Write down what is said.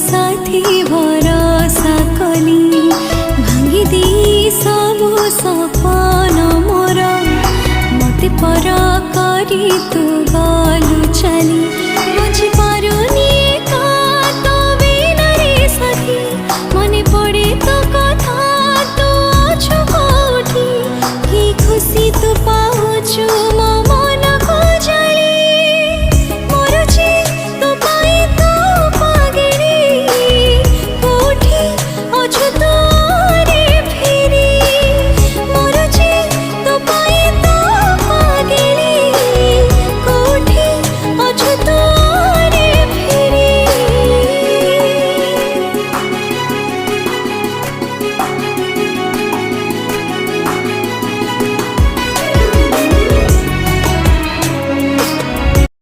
साथी भरोसा कली भांगी दी सबु सपन मोर मते पर करी तू